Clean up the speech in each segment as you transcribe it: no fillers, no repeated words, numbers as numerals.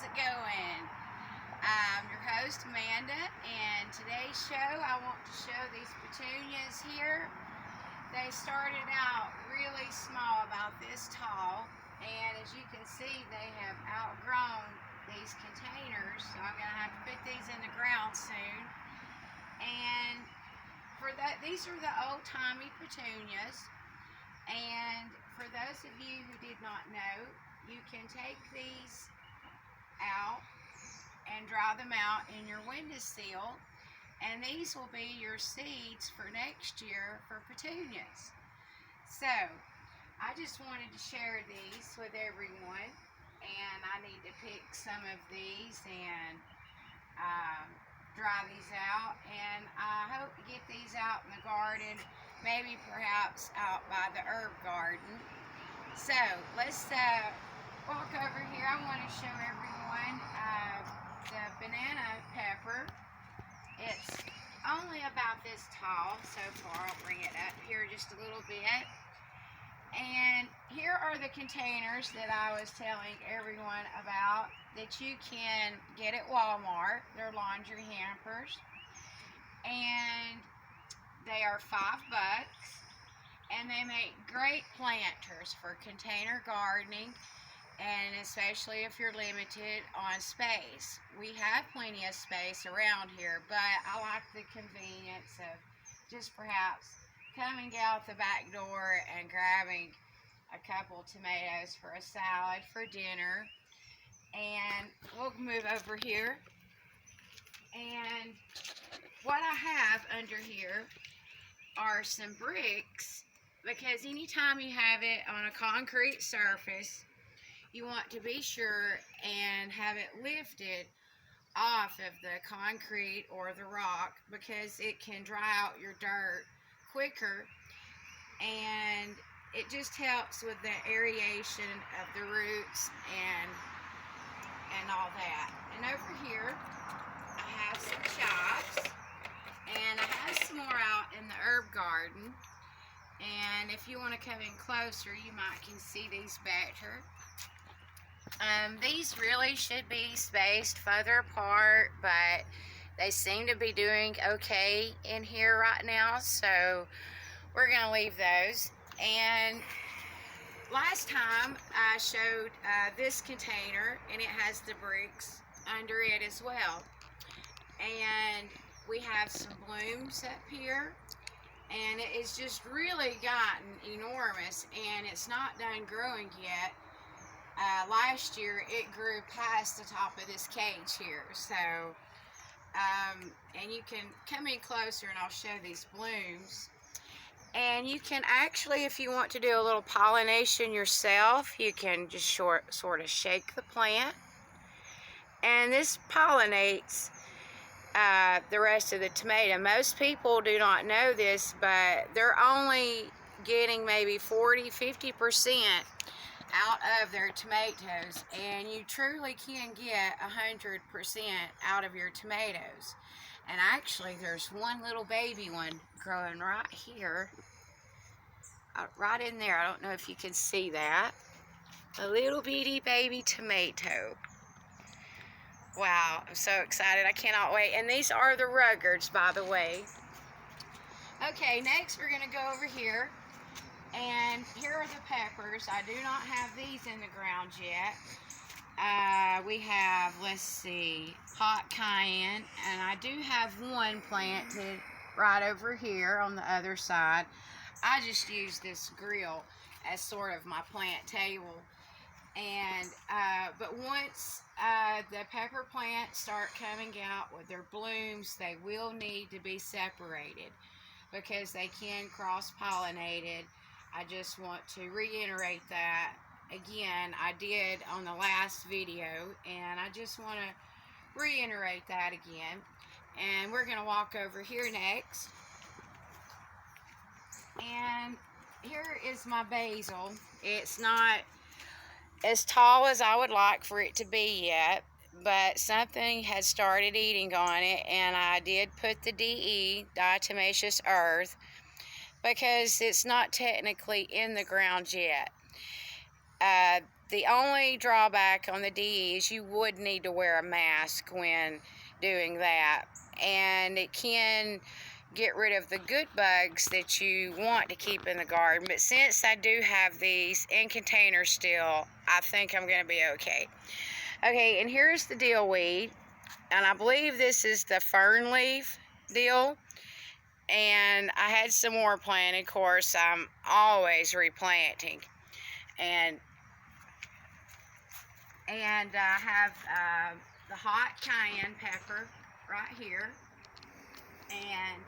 it going? I'm your host Amanda, and today's show I want to show these petunias here. They started out really small, about this tall, and as you can see they have outgrown these containers, so I'm going to have to put these in the ground soon. And for that, these are the old-timey petunias, and for those of you who did not know, you can take these out and dry them out in your windowsill, and these will be your seeds for next year for petunias. So I just wanted to share these with everyone, and I need to pick some of these and dry these out, and I hope to get these out in the garden, maybe perhaps out by the herb garden. So let's walk over here. I want to show everyone the banana pepper. It's only about this tall so far. I'll bring it up here just a little bit. And here are the containers that I was telling everyone about that you can get at Walmart. They're laundry hampers, and they are $5, and they make great planters for container gardening, and especially if you're limited on space. We have plenty of space around here, but I like the convenience of just perhaps coming out the back door and grabbing a couple tomatoes for a salad for dinner. And we'll move over here, and what I have under here are some bricks, because anytime you have it on a concrete surface, you want to be sure and have it lifted off of the concrete or the rock, because it can dry out your dirt quicker, and it just helps with the aeration of the roots and all that. And over here I have some chives, and I have some more out in the herb garden, and if you want to come in closer you might can see these better. These really should be spaced further apart, but they seem to be doing okay in here right now, so we're going to leave those. And last time I showed this container, and it has the bricks under it as well. And we have some blooms up here, and it's just really gotten enormous, and it's not done growing yet. Last year it grew past the top of this cage here, so and you can come in closer and I'll show these blooms. And you can actually, if you want to do a little pollination yourself, you can just sort of shake the plant, and this pollinates the rest of the tomato. Most people do not know this, but they're only getting maybe 40–50% out of their tomatoes, and you truly can get 100% out of your tomatoes. And actually there's one little baby one growing right here, right in there. I don't know if you can see that, a little bitty baby tomato. Wow, I'm so excited, I cannot wait. And these are the ruggards, by the way. Okay, next we're going to go over here, and here are the peppers. I do not have these in the ground yet. We have, let's see, hot cayenne, and I do have one planted right over here on the other side. I just use this grill as sort of my plant table. And but once the pepper plants start coming out with their blooms, they will need to be separated because they can cross-pollinated. I just want to reiterate that again. I did on the last video, and I just want to reiterate that again. And we're going to walk over here next, and here is my basil. It's not as tall as I would like for it to be yet, but something has started eating on it, and I did put the Diatomaceous earth because it's not technically in the ground yet. The only drawback on the DE is you would need to wear a mask when doing that, and it can get rid of the good bugs that you want to keep in the garden. But since I do have these in containers still, I think I'm going to be okay. Okay, and here's the deal weed, and I believe this is the fern leaf deal. And I had some more planted. Of course, I'm always replanting. And I have the hot cayenne pepper right here. And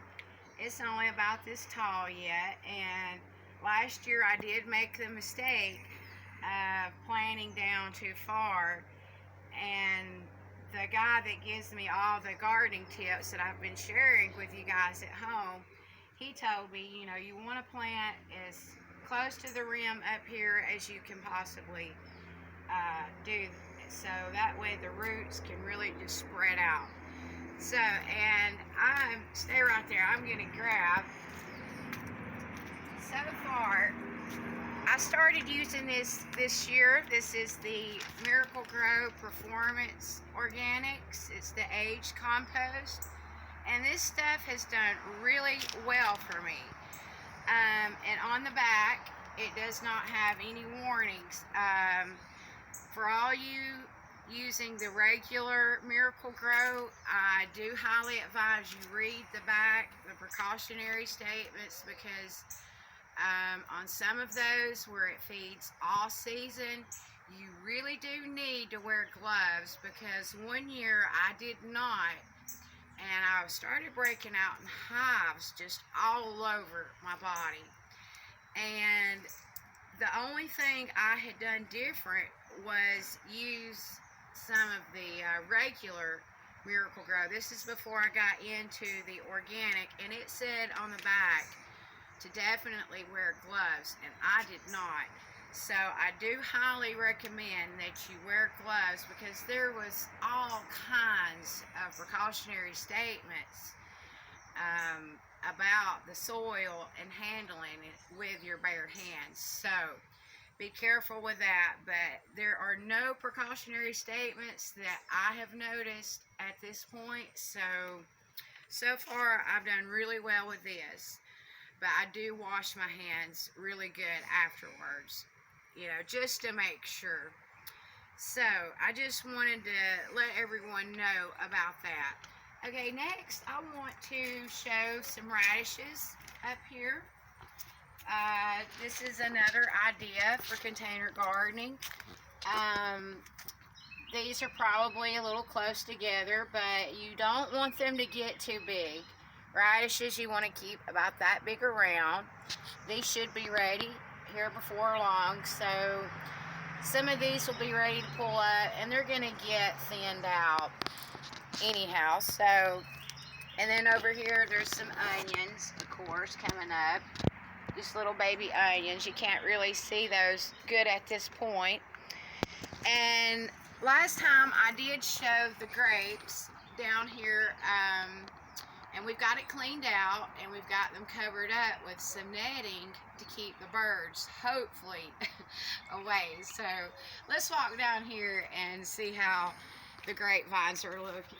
it's only about this tall yet. And last year I did make the mistake of planting down too far. And the guy that gives me all the gardening tips that I've been sharing with you guys at home, he told me, you know, you want to plant as close to the rim up here as you can possibly do, so that way the roots can really just spread out. So, and stay right there, I'm going to grab, so far, I started using this year. This is the Miracle Grow Performance Organics. It's the aged compost. And this stuff has done really well for me. And on the back, it does not have any warnings. For all you using the regular Miracle Grow, I do highly advise you read the back, the precautionary statements, because on some of those where it feeds all season, you really do need to wear gloves, because one year I did not, and I started breaking out in hives just all over my body. And the only thing I had done different was use some of the regular Miracle Grow. This is before I got into the organic, and it said on the back to definitely wear gloves, and I did not. So I do highly recommend that you wear gloves, because there was all kinds of precautionary statements about the soil and handling it with your bare hands. So be careful with that. But there are no precautionary statements that I have noticed at this point. So far I've done really well with this. But I do wash my hands really good afterwards, you know, just to make sure. So I just wanted to let everyone know about that. Okay, next I want to show some radishes up here. This is another idea for container gardening. These are probably a little close together, but you don't want them to get too big. Radishes you want to keep about that big around. These should be ready here before long, so some of these will be ready to pull up, and they're going to get thinned out anyhow. So, and then over here there's some onions, of course, coming up. Just little baby onions. You can't really see those good at this point. And last time I did show the grapes down here, and we've got it cleaned out, and we've got them covered up with some netting to keep the birds, hopefully, away. So let's walk down here and see how the grapevines are looking.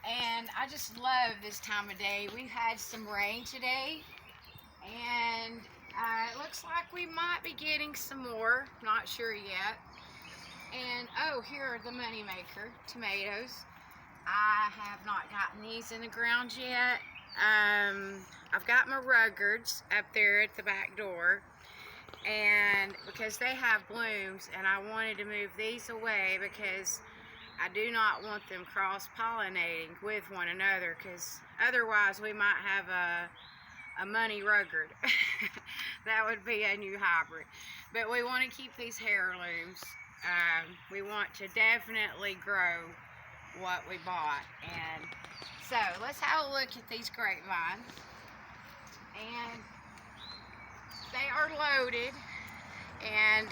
And I just love this time of day. We've had some rain today, and it looks like we might be getting some more. Not sure yet. And oh, here are the Moneymaker tomatoes. I have not gotten these in the ground yet. I've got my Ruggards up there at the back door, and because they have blooms, and I wanted to move these away because I do not want them cross-pollinating with one another, because otherwise we might have a money Ruggard. That would be a new hybrid. But we want to keep these heirlooms. We want to definitely grow what we bought. And so let's have a look at these grapevines. And they are loaded, and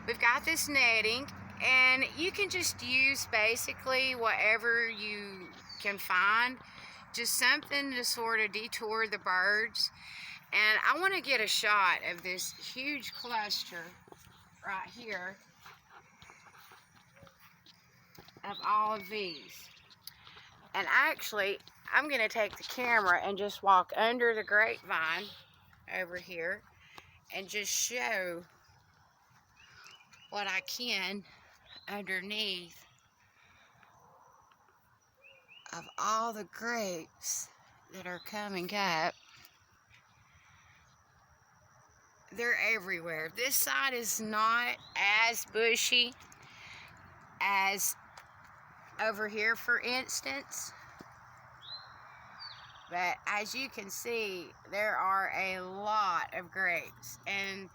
we've got this netting, and you can just use basically whatever you can find, just something to sort of detour the birds. And I want to get a shot of this huge cluster right here of all of these. And actually, I'm going to take the camera and just walk under the grapevine over here and just show what I can underneath of all the grapes that are coming up. They're everywhere. This side is not as bushy as over here, for instance. But as you can see, there are a lot of grapes. And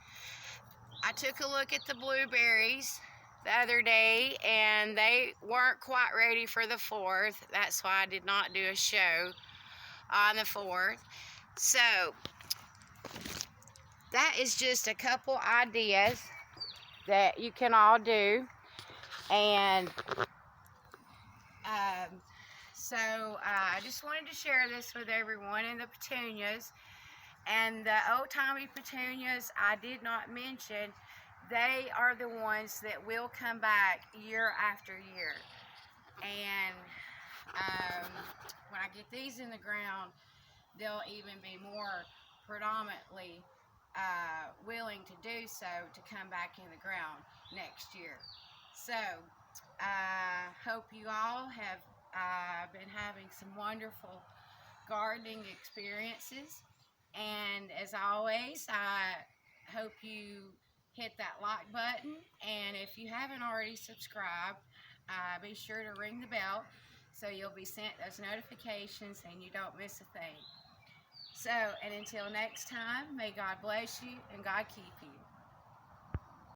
I took a look at the blueberries the other day, and they weren't quite ready for the 4th. That's why I did not do a show on the 4th. So that is just a couple ideas that you can all do. And I just wanted to share this with everyone. And the petunias and the old-timey petunias I did not mention, they are the ones that will come back year after year. And when I get these in the ground, they'll even be more predominantly willing to do so, to come back in the ground next year. So I hope you all have been having some wonderful gardening experiences. And as always, I hope you hit that like button. And if you haven't already subscribed, be sure to ring the bell so you'll be sent those notifications and you don't miss a thing. So, and until next time, may God bless you and God keep you.